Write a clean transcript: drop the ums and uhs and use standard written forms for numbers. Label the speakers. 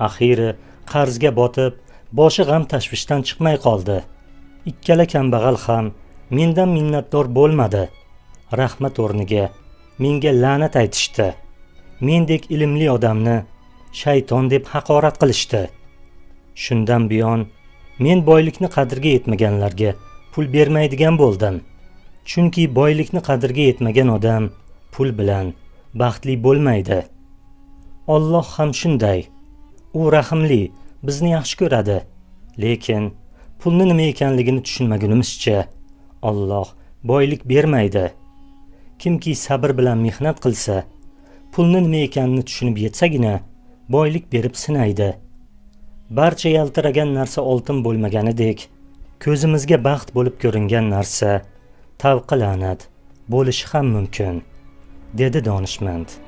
Speaker 1: Axiri qarzga botib, boshi g'am tashvishdan chiqmay qoldi. Ikkala kambag'al ham mendan minnatdor bo'lmadi. Rahmat o'rniga menga la'nat aytishdi. Mendek ilmli odamni shayton deb haqorat qilishdi. Shundan buyon men boylikni qadriga yetmaganlarga pul bermaydigan bo'ldim. Chunki boylikni qadriga yetmagan odam pul bilan baxtli bo'lmaydi. Alloh ham shunday. U rahimli, bizni yaxshi ko'radi. Lekin pulni nima ekanligini tushunmagunimizcha Alloh boylik bermaydi. Kimki sabr bilan mehnat qilsa, pulni nima ekanini tushunib yetsagina boylik berib sinaydi. Barcha yaltiragan narsa oltin bo'lmaganidek, ko'zimizga baxt bo'lib ko'ringan narsa tavqi la'nat bo'lishi ham mumkin, dedi donishmand.